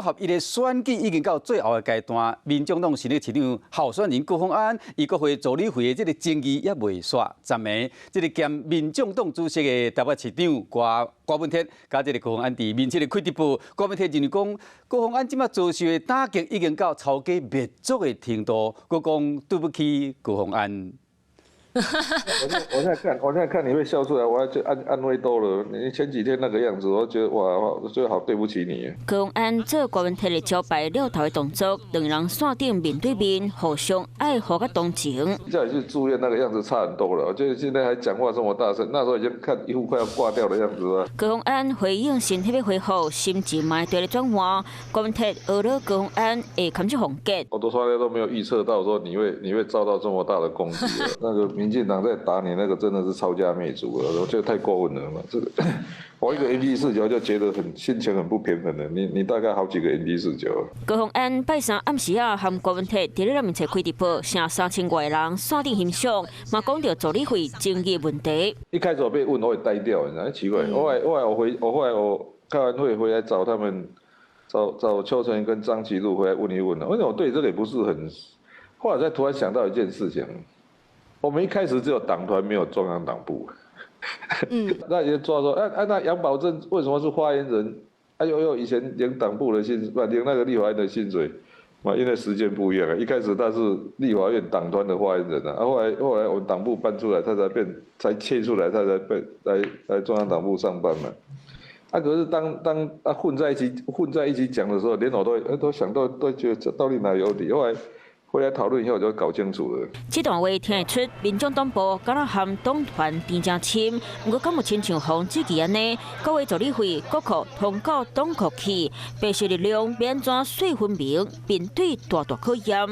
合一的选举已经到最后的阶段，民众党新的市长候选人高虹安，伊国会助理会的这个争议也未煞。昨暝，这个兼民众党主席的台北市长郭文铁，加这个高虹安伫面试的开直播，郭文铁认为讲，高虹安即马遭受的打击已经到超过灭族的程度，佮讲对不起高虹安。我现在看你会笑出来，我要去安慰多了。你前几天那个样子，我觉得哇，我觉得好对不起你。高虹安做郭文铁的招牌了头的动作，两人线顶面对面，互相爱护甲同情。叫你去住院那个样子差很多了，我觉得现在还讲话这么大声，那时候已经看一副快要挂掉的样子了。高虹安回应身体要恢复，心情嘛对咧转换。郭文铁学了高虹安会砍出红结。我都从来都没有预测到说你会遭到这么大的攻击了。那个民进党在打你，那个真的是抄家灭族了，我觉得太过分了嘛。这个我一个 NG 视角就觉得心情很不平衡的。你大概好几个 NG 视角。高虹安拜三暗时啊，和郭文铁伫咧面前开直播，成3000外人线顶欣赏，嘛讲到助理会争议问题。一开始我被问，我也呆掉，你知道，奇怪。后来我开完会回来找他们，找邱成跟张其禄回来问一问了。为什么我对这个也不是很？后来才突然想到一件事情。我们一开始只有党团，没有中央党部。那也抓说，那杨宝珍为什么是发言人？又以前领党部的薪水，不领那个立法院的薪水，嘛，因为时间不一样啊。一开始他是立法院党团的发言人啊，后来我们党部搬出来，他才切出来，他才来中央党部上班嘛。可是当混在一起讲的时候，连我都想到都觉得到底哪有理。后来回来讨论以后，就搞清楚了。这段话听得出，民众党部敢若和党团甜正深，不过敢有亲像洪志奇安尼，各位助理会国库通告党库去，白色力量要安怎水分明，面对大考验。